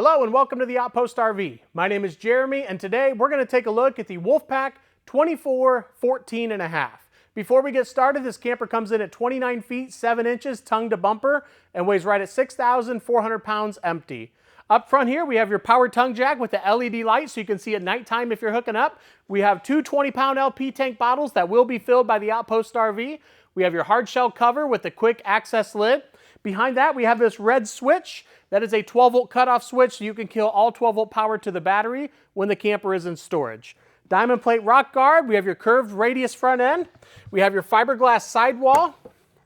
Hello and welcome to the Outpost RV. My name is Jeremy and today we're going to take a look at the Wolfpack 24-14.5. Before we get started, this camper comes in at 29 feet 7 inches tongue to bumper and weighs right at 6,400 pounds empty. Up front here we have your power tongue jack with the LED light so you can see at nighttime if you're hooking up. We have two 20-pound LP tank bottles that will be filled by the Outpost RV. We have your hard shell cover with the quick access lid. Behind that we have this red switch. That is a 12-volt cutoff switch so you can kill all 12-volt power to the battery when the camper is in storage. Diamond plate rock guard. We have your curved radius front end. We have your fiberglass sidewall.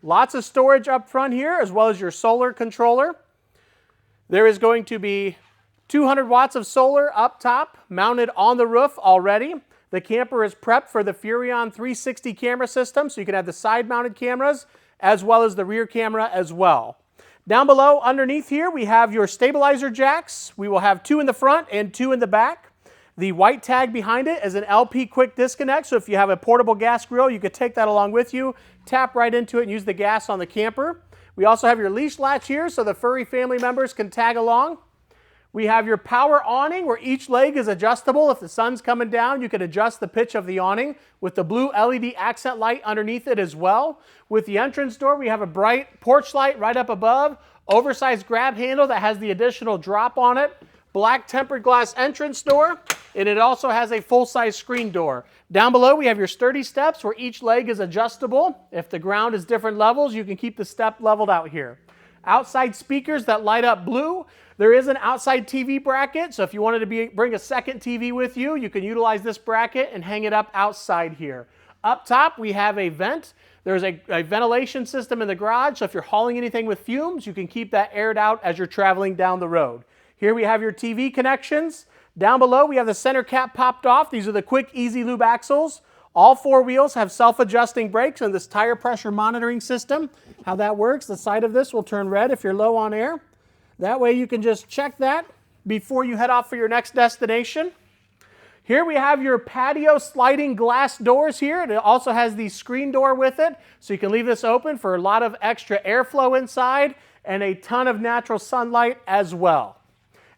Lots of storage up front here as well as your solar controller. There is going to be 200 watts of solar up top mounted on the roof already. The camper is prepped for the Furrion 360 camera system so you can have the side mounted cameras as well as the rear camera as well. Down below, underneath here, we have your stabilizer jacks. We will have 2 in the front and 2 in the back. The white tag behind it is an LP quick disconnect, so if you have a portable gas grill, you could take that along with you, tap right into it and use the gas on the camper. We also have your leash latch here so the furry family members can tag along. We have your power awning where each leg is adjustable. If the sun's coming down, you can adjust the pitch of the awning with the blue LED accent light underneath it as well. With the entrance door, we have a bright porch light right up above, oversized grab handle that has the additional drop on it, black tempered glass entrance door, and it also has a full-size screen door. Down below, we have your sturdy steps where each leg is adjustable. If the ground is different levels, you can keep the step leveled out here. Outside speakers that light up blue. There is an outside TV bracket, so if you wanted to bring a second TV with you, you can utilize this bracket and hang it up outside here. Up top, we have a vent. There's a ventilation system in the garage, so if you're hauling anything with fumes, you can keep that aired out as you're traveling down the road. Here we have your TV connections. Down below, we have the center cap popped off. These are the quick, easy lube axles. All 4 wheels have self-adjusting brakes and this tire pressure monitoring system. How that works, the side of this will turn red if you're low on air. That way you can just check that before you head off for your next destination. Here we have your patio sliding glass doors here. It also has the screen door with it, so you can leave this open for a lot of extra airflow inside and a ton of natural sunlight as well.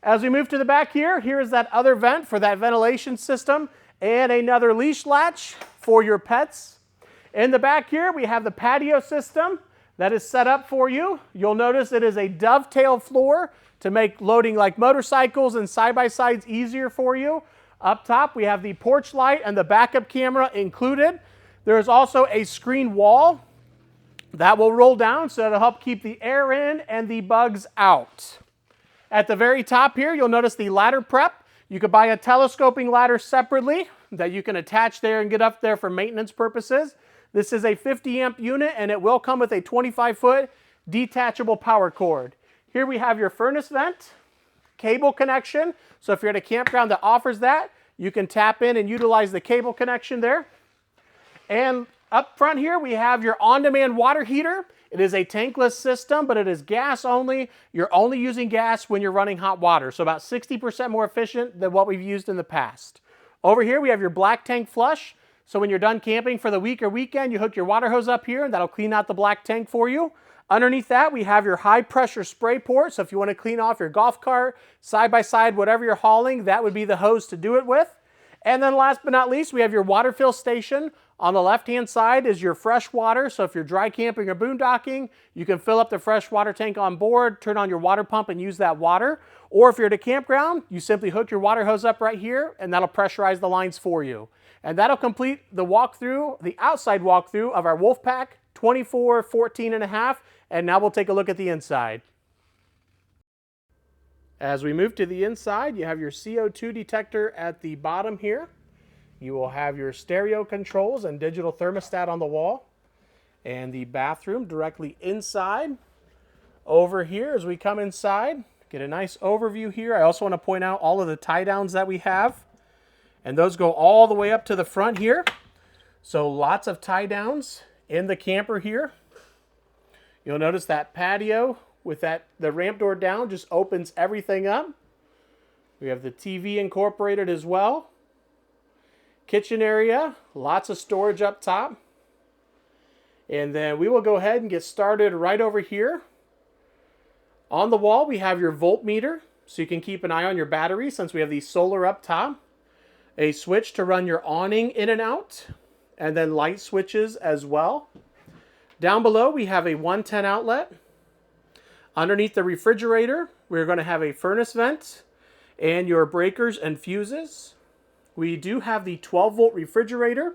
As we move to the back here, here is that other vent for that ventilation system and another leash latch for your pets. In the back here, we have the patio system that is set up for you. You'll notice it is a dovetail floor to make loading like motorcycles and side-by-sides easier for you. Up top, we have the porch light and the backup camera included. There is also a screen wall that will roll down so that'll help keep the air in and the bugs out. At the very top here, you'll notice the ladder prep. You could buy a telescoping ladder separately that you can attach there and get up there for maintenance purposes. This is a 50 amp unit and it will come with a 25-foot detachable power cord. Here we have your furnace vent, cable connection. So if you're at a campground that offers that, you can tap in and utilize the cable connection there. And up front here, we have your on-demand water heater. It is a tankless system, but it is gas only. You're only using gas when you're running hot water. So about 60% more efficient than what we've used in the past. Over here, we have your black tank flush. So when you're done camping for the week or weekend, you hook your water hose up here and that'll clean out the black tank for you. Underneath that, we have your high pressure spray port. So if you want to clean off your golf cart, side-by-side, whatever you're hauling, that would be the hose to do it with. And then last but not least, we have your water fill station. On the left-hand side is your fresh water. So if you're dry camping or boondocking, you can fill up the fresh water tank on board, turn on your water pump and use that water. Or if you're at a campground, you simply hook your water hose up right here and that'll pressurize the lines for you. And that'll complete the walkthrough, the outside walkthrough of our Wolfpack 24-14.5. And now we'll take a look at the inside. As we move to the inside, you have your CO2 detector at the bottom here. You will have your stereo controls and digital thermostat on the wall. And the bathroom directly inside. Over here, as we come inside, get a nice overview here. I also want to point out all of the tie downs that we have. And those go all the way up to the front here. So lots of tie downs in the camper here. You'll notice that patio with the ramp door down just opens everything up. We have the TV incorporated as well. Kitchen area, lots of storage up top. And then we will go ahead and get started right over here. On the wall, we have your voltmeter. so you can keep an eye on your battery since we have the solar up top. A switch to run your awning in and out, and then light switches as well. Down below, we have a 110 outlet. Underneath the refrigerator, we're going to have a furnace vent and your breakers and fuses. We do have the 12-volt refrigerator.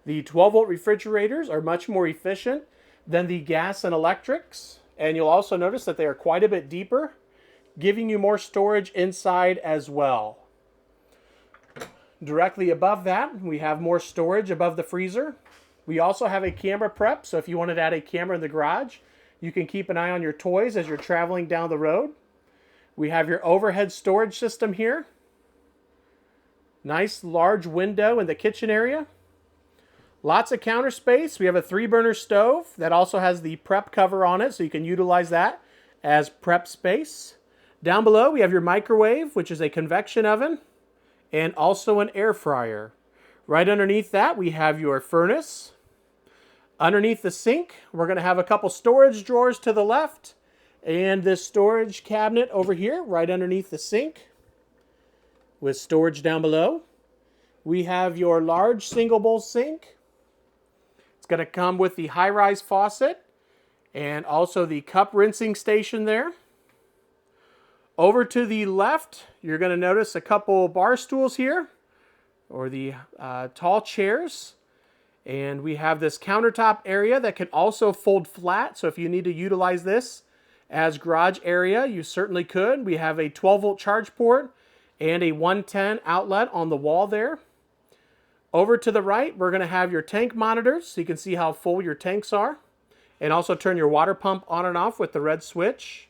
The 12-volt refrigerators are much more efficient than the gas and electrics, and you'll also notice that they are quite a bit deeper, giving you more storage inside as well. Directly above that, we have more storage above the freezer. We also have a camera prep, so if you wanted to add a camera in the garage, you can keep an eye on your toys as you're traveling down the road. We have your overhead storage system here. Nice large window in the kitchen area. Lots of counter space. We have a 3-burner stove that also has the prep cover on it, so you can utilize that as prep space. Down below, we have your microwave, which is a convection oven, and also an air fryer. Right underneath that, we have your furnace. Underneath the sink, we're going to have a couple storage drawers to the left, and this storage cabinet over here, right underneath the sink, with storage down below. We have your large single bowl sink. It's going to come with the high-rise faucet, and also the cup rinsing station there. Over to the left, you're going to notice a couple bar stools here, or the tall chairs. And we have this countertop area that can also fold flat. So if you need to utilize this as garage area, you certainly could. We have a 12-volt charge port and a 110 outlet on the wall there. Over to the right, we're going to have your tank monitors, so you can see how full your tanks are. And also turn your water pump on and off with the red switch.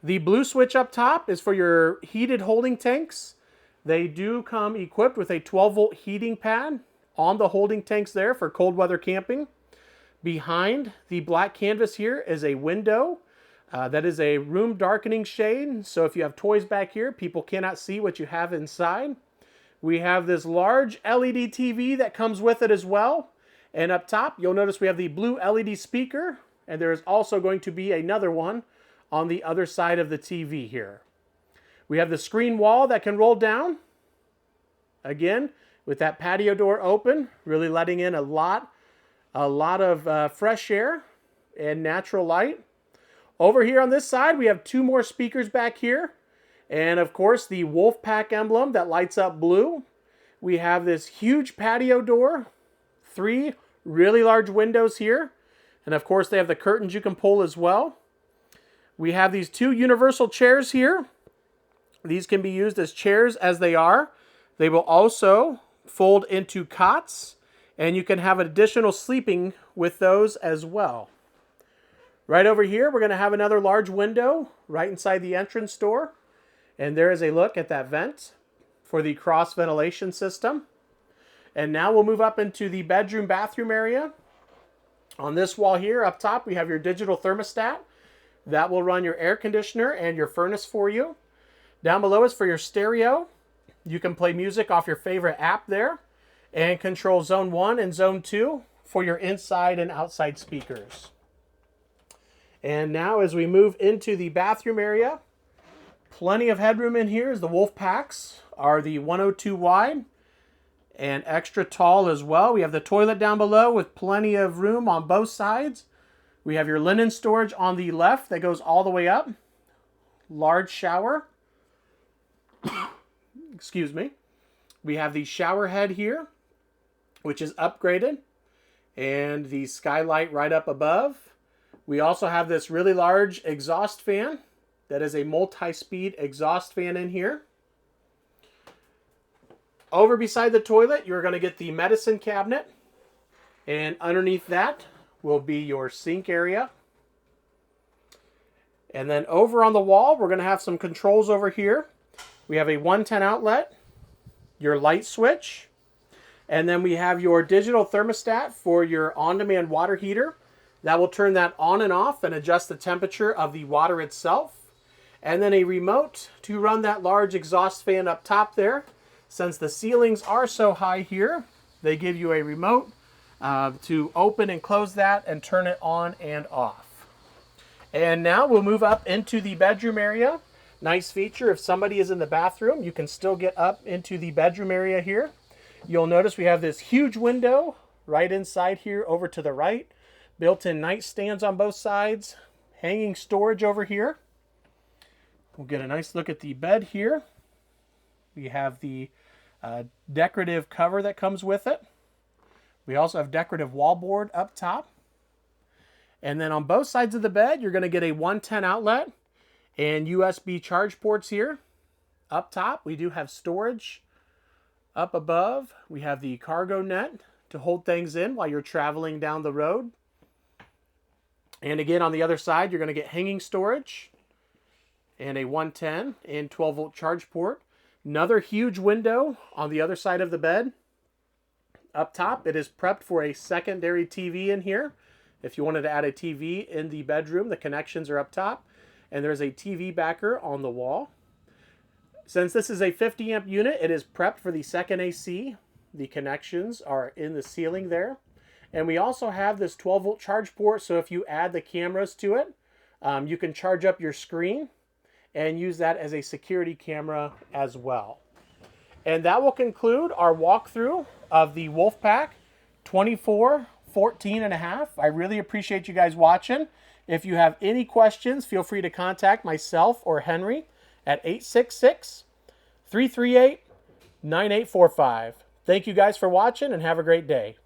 The blue switch up top is for your heated holding tanks. They do come equipped with a 12-volt heating pad on the holding tanks there for cold weather camping. Behind the black canvas here is a window. That is a room darkening shade. So if you have toys back here, people cannot see what you have inside. We have this large LED TV that comes with it as well. And up top, you'll notice we have the blue LED speaker. And there is also going to be another one on the other side of the TV here. We have the screen wall that can roll down. Again, with that patio door open, really letting in a lot of fresh air and natural light. Over here on this side, we have 2 more speakers back here. And of course, the Wolfpack emblem that lights up blue. We have this huge patio door, 3 really large windows here. And of course, they have the curtains you can pull as well. We have these 2 universal chairs here. These can be used as chairs as they are. They will also fold into cots, and you can have additional sleeping with those as well. Right over here, we're going to have another large window right inside the entrance door. And there is a look at that vent for the cross ventilation system. And now we'll move up into the bedroom bathroom area. On this wall here up top, we have your digital thermostat. That will run your air conditioner and your furnace for you. Down below is for your stereo. You can play music off your favorite app there and control zone 1 and zone 2 for your inside and outside speakers. And now as we move into the bathroom area, plenty of headroom in here as the Wolfpacks are the 102 wide and extra tall as well. We have the toilet down below with plenty of room on both sides. We have your linen storage on the left that goes all the way up. Large shower. Excuse me. We have the shower head here, which is upgraded, and the skylight right up above. We also have this really large exhaust fan. That is a multi-speed exhaust fan in here. Over beside the toilet, you're going to get the medicine cabinet, and underneath that will be your sink area. And then over on the wall, we're going to have some controls over here. We have a 110 outlet, your light switch, and then we have your digital thermostat for your on-demand water heater. That will turn that on and off and adjust the temperature of the water itself. And then a remote to run that large exhaust fan up top there. Since the ceilings are so high here, they give you a remote to open and close that and turn it on and off. And now we'll move up into the bedroom area. Nice feature, if somebody is in the bathroom, you can still get up into the bedroom area here. You'll notice we have this huge window right inside here over to the right. Built-in nightstands on both sides. Hanging storage over here. We'll get a nice look at the bed here. We have the decorative cover that comes with it. We also have decorative wallboard up top. And then on both sides of the bed, you're going to get a 110 outlet and USB charge ports here. Up top, we do have storage. Up above, we have the cargo net to hold things in while you're traveling down the road. And again, on the other side, you're going to get hanging storage and a 110 and 12-volt charge port. Another huge window on the other side of the bed. Up top, it is prepped for a secondary TV in here. If you wanted to add a TV in the bedroom, the connections are up top. And there's a TV backer on the wall. Since this is a 50 amp unit, it is prepped for the second AC. The connections are in the ceiling there. And we also have this 12-volt charge port, so if you add the cameras to it, you can charge up your screen and use that as a security camera as well. And that will conclude our walkthrough of the Wolfpack 2414.5. I really appreciate you guys watching. If you have any questions, feel free to contact myself or Henry at 866-338-9845. Thank you guys for watching and have a great day.